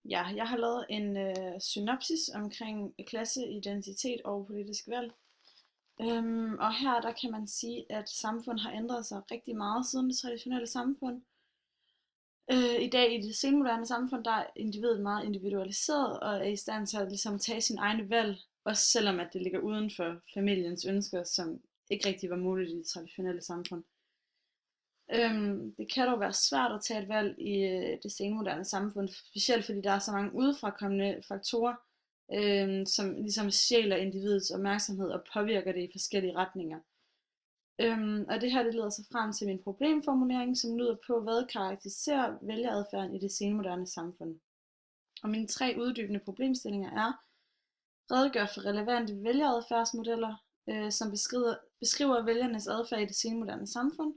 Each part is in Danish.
Ja, jeg har lavet en synopsis omkring klasse, identitet og politisk valg. Og her der kan man sige, at samfundet har ændret sig rigtig meget siden det traditionelle samfund. I dag i det senmoderne samfund, der er individet meget individualiseret og er i stand til at ligesom tage sin egne valg, også selvom at det ligger uden for familiens ønsker, som ikke rigtig var muligt i det traditionelle samfund. Det kan dog være svært at tage et valg i det senmoderne samfund, specielt fordi der er så mange udefrakommende faktorer, som ligesom stjæler individets opmærksomhed og påvirker det i forskellige retninger. Og det her det leder sig frem til min problemformulering, som lyder på, hvad karakteriserer vælgeradfærden i det senmoderne samfund. Og mine 3 uddybende problemstillinger er: redegør for relevante vælgeradfærdsmodeller, som beskriver vælgernes adfærd i det senmoderne samfund.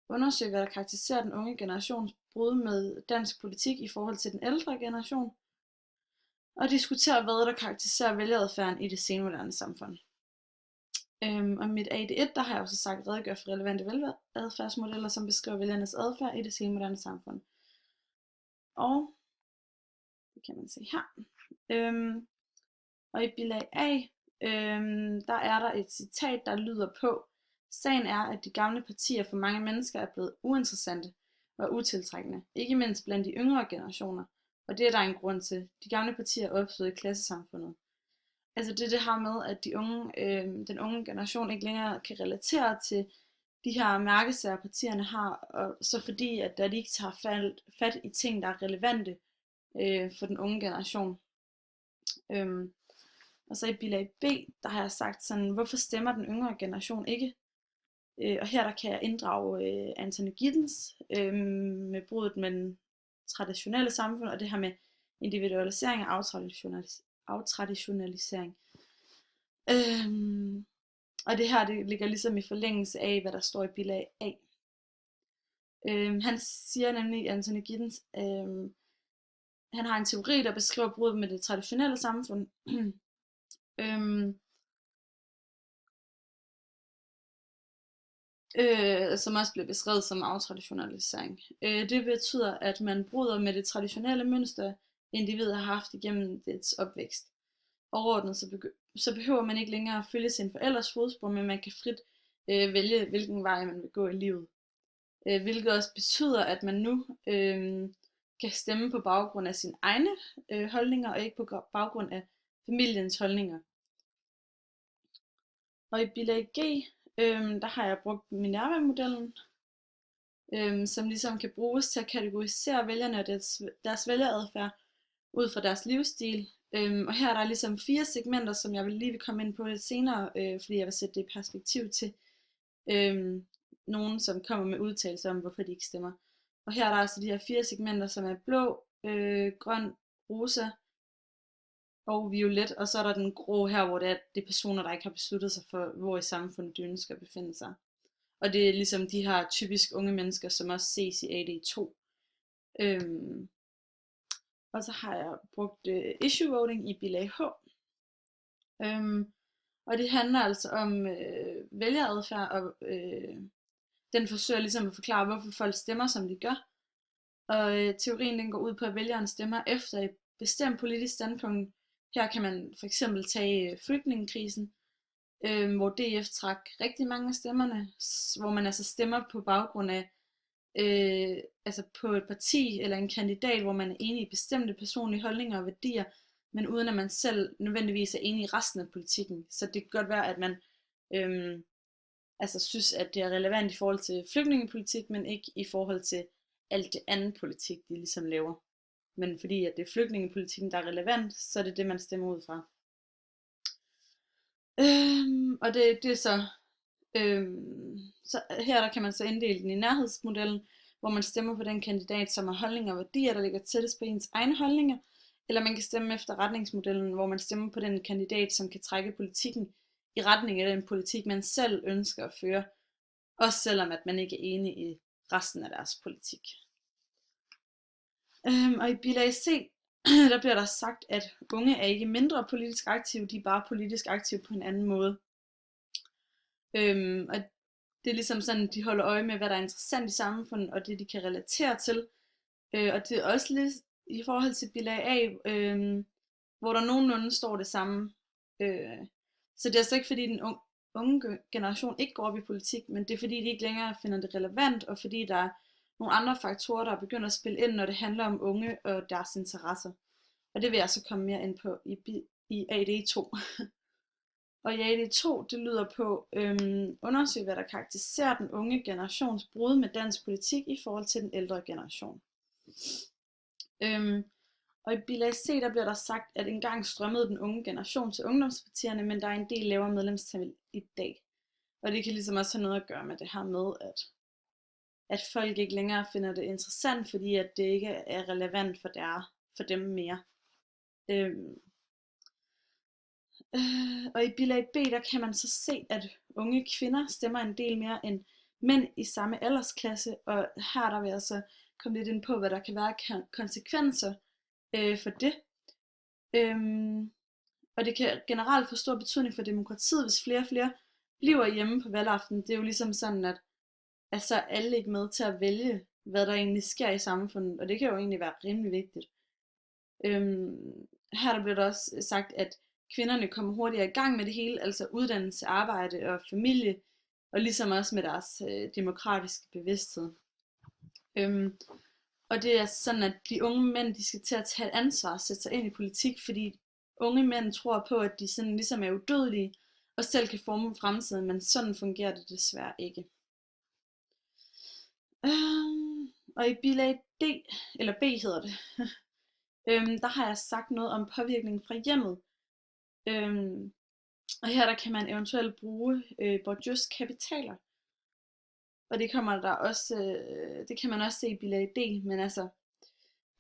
Undersøg, hvad der karakteriserer den unge generations brud med dansk politik i forhold til den ældre generation. Og diskutere, hvad der karakteriserer vælgeradfærden i det senmoderne samfund. Og mit AD1, der har jeg også sagt, redegør for relevante vælgeradfærdsmodeller, som beskriver vælgernes adfærd i det senmoderne samfund. Og det kan man se her. Og i bilag A, der er der et citat, der lyder på: sagen er, at de gamle partier for mange mennesker er blevet uinteressante og utiltrækkende, ikke mindst blandt de yngre generationer, og det er der en grund til. De gamle partier opstod i klassesamfundet. Altså det her med, at den unge generation ikke længere kan relatere til de her mærkesager, partierne har, og så fordi, at der de ikke tager fat i ting, der er relevante for den unge generation. Og så i bilag B, der har jeg sagt sådan, hvorfor stemmer den yngre generation ikke? Og her der kan jeg inddrage Anthony Giddens med bruddet med den traditionelle samfund, og det her med individualisering og aftraditionalisering. Og det her det ligger ligesom i forlængelse af, hvad der står i bilag A. Han siger nemlig, Anthony Giddens, han har en teori, der beskriver bruddet med det traditionelle samfund. Som også bliver beskrevet som aftraditionalisering. Det betyder, at man bryder med det traditionelle mønster, individet har haft igennem dets opvækst. Overordnet så behøver man ikke længere at følge sin forældres fodspor, men man kan frit vælge, hvilken vej man vil gå i livet. Hvilket også betyder, at man nu kan stemme på baggrund af sine egne holdninger, og ikke på baggrund af familiens holdninger. Og i bilag G, der har jeg brugt Minerva-modellen, som ligesom kan bruges til at kategorisere vælgerne og deres vælgeradfærd ud fra deres livsstil. Og her er der ligesom 4 segmenter, som jeg lige vil komme ind på lidt senere, fordi jeg vil sætte det i perspektiv til nogen, som kommer med udtalelser om, hvorfor de ikke stemmer. Og her er der altså de her 4 segmenter, som er blå, grøn, rosa og violet, og så er der den grå her, hvor det er personer, der ikke har besluttet sig for, hvor i samfundet de ønsker at befinde sig. Og det er ligesom de her typisk unge mennesker, som også ses i AD2. Og så har jeg brugt issue voting i bilag H. Og det handler altså om vælgeradfærd, og den forsøger ligesom at forklare, hvorfor folk stemmer, som de gør. Og teorien den går ud på, at vælgerne stemmer efter et bestemt politisk standpunkt. Her kan man for eksempel tage flygtningekrisen, hvor DF trak rigtig mange af stemmerne, hvor man altså stemmer på baggrund af altså på et parti eller en kandidat, hvor man er enig i bestemte personlige holdninger og værdier, men uden at man selv nødvendigvis er enig i resten af politikken. Så det kan godt være, at man altså synes, at det er relevant i forhold til flygtningepolitik, men ikke i forhold til alt det andet politik, de ligesom laver. Men fordi at det er flygtningepolitikken, der er relevant, så er det det, man stemmer ud fra. Og det er så her der kan man så inddele den i nærhedsmodellen, hvor man stemmer på den kandidat, som har holdninger og værdier, der ligger tættest på ens egne holdninger, eller man kan stemme efter retningsmodellen, hvor man stemmer på den kandidat, som kan trække politikken i retning af den politik, man selv ønsker at føre, også selvom at man ikke er enig i resten af deres politik. Og i bilag C, der bliver der sagt, at unge er ikke mindre politisk aktive, de er bare politisk aktive på en anden måde. Og det er ligesom sådan, de holder øje med, hvad der er interessant i samfundet, og det de kan relatere til. Og det er også i forhold til bilag A, hvor der nogenlunde står det samme. Så det er altså ikke fordi den unge generation ikke går op i politik, men det er fordi de ikke længere finder det relevant, og fordi der er nogle andre faktorer, der begynder at spille ind, når det handler om unge og deres interesser. Og det vil jeg så komme mere ind på i AD2. Og i AD2, det lyder på undersøge, hvad der karakteriserer den unge generations brud med dansk politik i forhold til den ældre generation. Og i bilag C, der bliver der sagt, at engang strømmede den unge generation til ungdomspartierne, men der er en del lavere medlemstal i dag. Og det kan ligesom også have noget at gøre med det her med, at folk ikke længere finder det interessant, fordi at det ikke er relevant for dem mere. Og i bilag B, der kan man så se, at unge kvinder stemmer en del mere end mænd i samme aldersklasse, og her der vil jeg så komme lidt ind på, hvad der kan være konsekvenser for det. Og det kan generelt få stor betydning for demokratiet, hvis flere og flere bliver hjemme på valgaften. Det er jo ligesom sådan, at så er alle ikke med til at vælge, hvad der egentlig sker i samfundet, og det kan jo egentlig være rimelig vigtigt. Her der bliver der også sagt, at kvinderne kommer hurtigere i gang med det hele, altså uddannelse, arbejde og familie, og ligesom også med deres demokratiske bevidsthed. Og det er sådan, at de unge mænd, de skal til at tage et ansvar og sætte sig ind i politik, fordi unge mænd tror på, at de sådan ligesom er udødelige og selv kan forme fremtiden, men sådan fungerer det desværre ikke. Og i bilag D, eller B hedder det, der har jeg sagt noget om påvirkning fra hjemmet. Og her der kan man eventuelt bruge Bourdieu's kapitaler. Og det kommer der også, det kan man også se i bilag D, men altså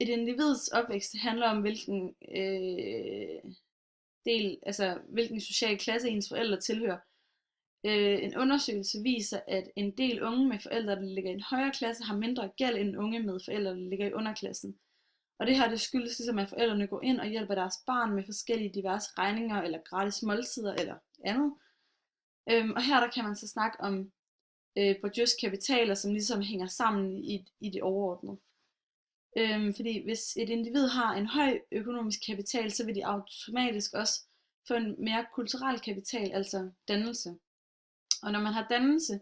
et individs opvækst handler om hvilken hvilken social klasse ens forældre tilhører. En undersøgelse viser, at en del unge med forældre, der ligger i en højere klasse, har mindre gæld end unge med forældre, der ligger i underklassen. Og det her det skyldes ligesom, at forældrene går ind og hjælper deres barn med forskellige diverse regninger, eller gratis måltider, eller andet. Og her der kan man så snakke om Bourdieu's kapitaler, som ligesom hænger sammen i det overordnede. Fordi hvis et individ har en høj økonomisk kapital, så vil de automatisk også få en mere kulturel kapital, altså dannelse. Og når man har dannelse,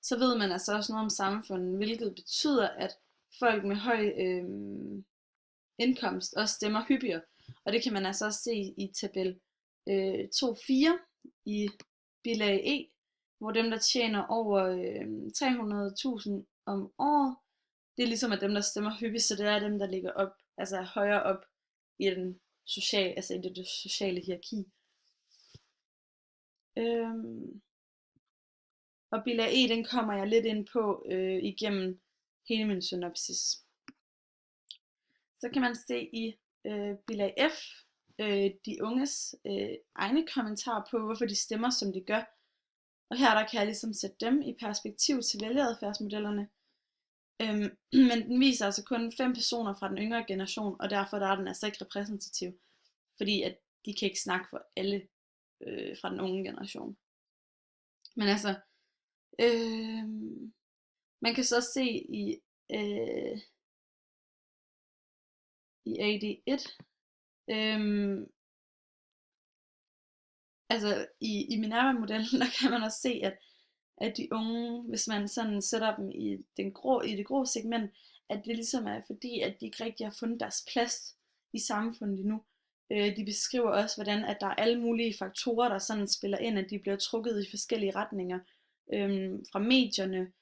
så ved man altså også noget om samfundet, hvilket betyder, at folk med høj indkomst også stemmer hyppigere. Og det kan man altså også se i tabel 2.4 i bilag E, hvor dem, der tjener over 300.000 om året, det er ligesom at dem, der stemmer hyppigt, så det er dem, der ligger op, altså højere op i den sociale, altså i det sociale hierarki. Og bilag E, den kommer jeg lidt ind på igennem hele min synopsis. Så kan man se i bilag F, de unges egne kommentarer på, hvorfor de stemmer, som de gør. Og her der kan jeg ligesom sætte dem i perspektiv til vælgeradfærdsmodellerne. Men den viser altså kun 5 personer fra den yngre generation, og derfor der er den altså ikke repræsentativ. Fordi at de kan ikke snakke for alle fra den unge generation. Men altså, man kan så se i AD1, altså i Minerva-modellen, der kan man også se, at de unge, hvis man sådan sætter dem i det grå segment, at det ligesom er fordi, at de ikke rigtig har fundet deres plads i samfundet endnu. De beskriver også, hvordan at der er alle mulige faktorer, der sådan spiller ind, at de bliver trukket i forskellige retninger fra medierne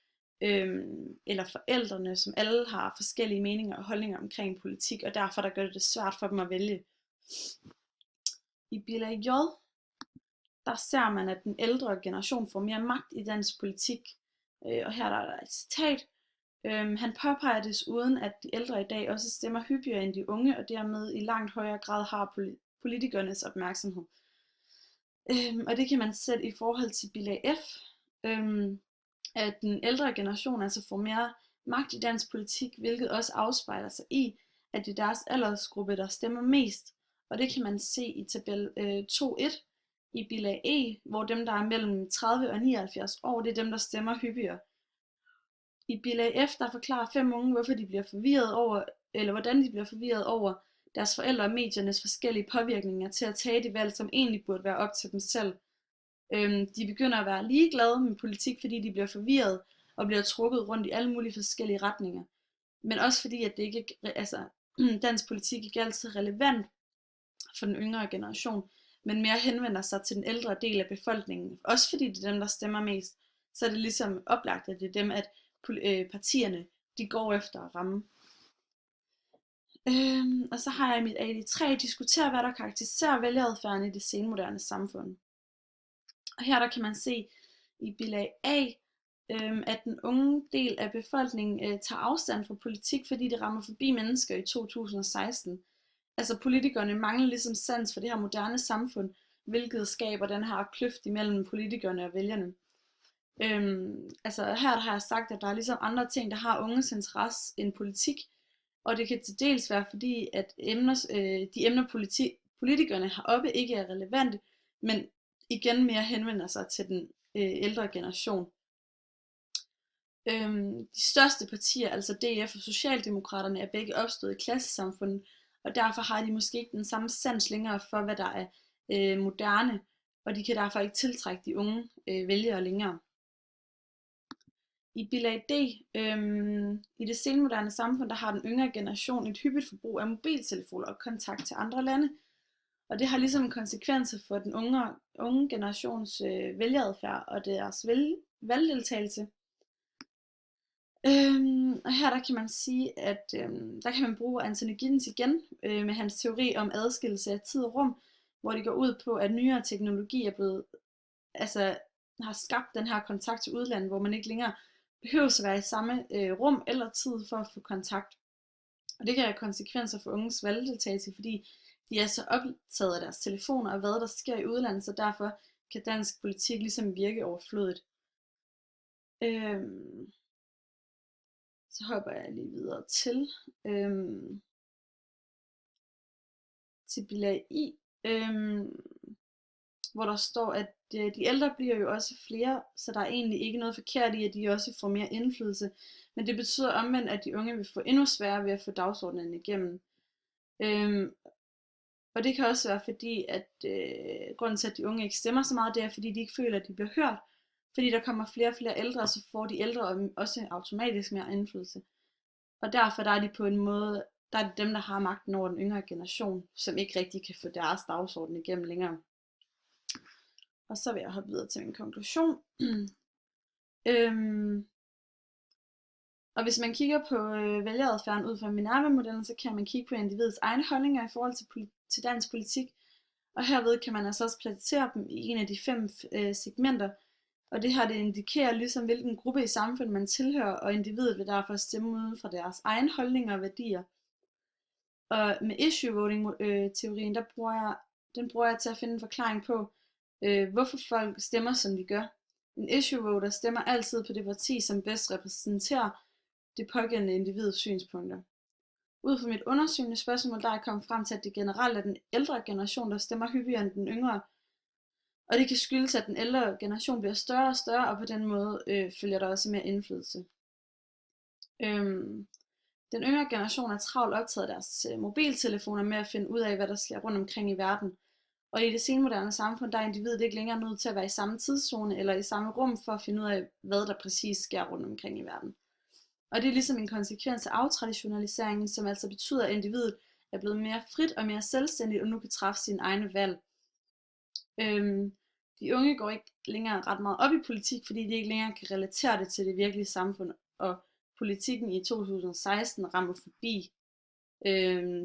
eller forældrene, som alle har forskellige meninger og holdninger omkring politik, og derfor der gør det svært for dem at vælge. I bilag J, der ser man, at den ældre generation får mere magt i dansk politik, og her der er et citat. Han påpeger desuden, at de ældre i dag også stemmer hyppigere end de unge, og dermed i langt højere grad har politikernes opmærksomhed. Og det kan man sætte i forhold til bilag F, at den ældre generation altså får mere magt i dansk politik, hvilket også afspejler sig i, at det er deres aldersgruppe, der stemmer mest. Og det kan man se i tabel 2.1 i bilag E, hvor dem, der er mellem 30 og 79 år, det er dem, der stemmer hyppigere. I bilag F, der forklarer 5 unge, hvorfor de bliver forvirret over eller hvordan de bliver forvirret over deres forældre og mediernes forskellige påvirkninger til at tage de valg, som egentlig burde være op til dem selv. De begynder at være ligeglade med politik, fordi de bliver forvirret og bliver trukket rundt i alle mulige forskellige retninger. Men også fordi, at det ikke, altså, dansk politik ikke altid er relevant for den yngre generation, men mere henvender sig til den ældre del af befolkningen. Også fordi det er dem, der stemmer mest, så er det ligesom oplagt, at det er dem, at partierne de går efter at ramme. Og så har jeg i mit AD3 diskuteret, hvad der karakteriserer vælgeradfærden i det senmoderne samfund. Og her der kan man se i bilag A, at den unge del af befolkningen tager afstand fra politik, fordi det rammer forbi mennesker i 2016. Altså politikerne mangler ligesom sans for det her moderne samfund, hvilket skaber den her kløft imellem politikerne og vælgerne. Altså her der har jeg sagt, at der er ligesom andre ting, der har unges interesse end politik, og det kan til dels være fordi, at de emner politikerne har oppe ikke er relevante, men igen mere henvender sig til den ældre generation. De største partier, altså DF og Socialdemokraterne, er begge opstået i klassesamfundet, og derfor har de måske ikke den samme sans længere for, hvad der er moderne, og de kan derfor ikke tiltrække de unge vælgere længere. I bilag D, i det senmoderne samfund, der har den yngre generation et hyppigt forbrug af mobiltelefoner og kontakt til andre lande, og det har ligesom konsekvenser for den unge generations vælgeradfærd og deres valgdeltagelse. Og her der kan man sige, at der kan man bruge Anthony Giddens igen med hans teori om adskillelse af tid og rum, hvor det går ud på, at nyere teknologi er blevet, altså har skabt den her kontakt til udlandet, hvor man ikke længere behøver at være i samme rum eller tid for at få kontakt. Og det kan have konsekvenser for unges valgdeltagelse, fordi de er så optaget af deres telefoner og hvad der sker i udlandet, så derfor kan dansk politik ligesom virke overflødigt. Så hopper jeg lige videre til bilag I, hvor der står, at de ældre bliver jo også flere, så der er egentlig ikke noget forkert i, at de også får mere indflydelse. Men det betyder omvendt, at de unge vil få endnu sværere ved at få dagsordenen igennem. Og det kan også være fordi, at grunden til, at de unge ikke stemmer så meget, det er fordi, de ikke føler, at de bliver hørt. Fordi der kommer flere og flere ældre, så får de ældre også automatisk mere indflydelse. Og derfor der er de på en måde, der er det dem, der har magten over den yngre generation, som ikke rigtig kan få deres dagsorden igennem længere. Og så vil jeg hoppe videre til min konklusion. Og hvis man kigger på vælgeradfærden ud fra Minerva-modellen, så kan man kigge på individets egne holdninger i forhold til dansk politik. Og herved kan man altså også placere dem i en af de 5 segmenter. Og det her det indikerer ligesom hvilken gruppe i samfundet man tilhører, og individet vil derfor stemme uden for deres egen holdninger og værdier. Og med issue voting teorien, den bruger jeg til at finde en forklaring på, hvorfor folk stemmer som de gør. En issue voter stemmer altid på det parti, som bedst repræsenterer det pågældende individs synspunkter. Ud fra mit undersøgende spørgsmål, der er jeg kommet frem til, at det generelt er den ældre generation, der stemmer hyppigere end den yngre. Og det kan skyldes, at den ældre generation bliver større og større, og på den måde følger der også mere indflydelse. Den yngre generation er travlt optaget af deres mobiltelefoner med at finde ud af, hvad der sker rundt omkring i verden. Og i det senmoderne samfund, der er individet ikke længere nødt til at være i samme tidszone eller i samme rum for at finde ud af, hvad der præcis sker rundt omkring i verden. Og det er ligesom en konsekvens af aftraditionaliseringen, som altså betyder, at individet er blevet mere frit og mere selvstændigt og nu kan træffe sine egne valg. De unge går ikke længere ret meget op i politik, fordi de ikke længere kan relatere det til det virkelige samfund, og politikken i 2016 rammer forbi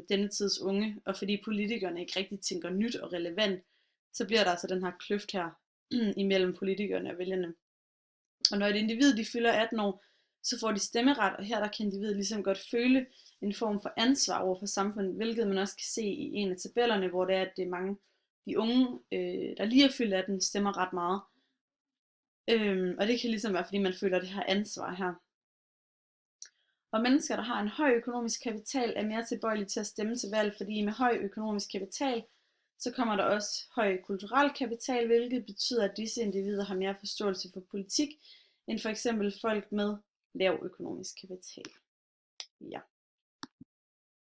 denne tids unge, og fordi politikerne ikke rigtig tænker nyt og relevant, så bliver der altså den her kløft her imellem politikerne og vælgerne. Og når et individ de fylder 18 år, så får de stemmeret, og her der kan individet ligesom godt føle en form for ansvar over for samfundet, hvilket man også kan se i en af tabellerne, hvor det er, at det er mange de unge, der lige er fyldt 18, stemmer ret meget. Og det kan ligesom være, fordi man føler det her ansvar her. Og mennesker, der har en høj økonomisk kapital, er mere tilbøjelige til at stemme til valg, fordi med høj økonomisk kapital, så kommer der også høj kulturel kapital, hvilket betyder, at disse individer har mere forståelse for politik, end for eksempel folk med lav økonomisk kapital. Ja.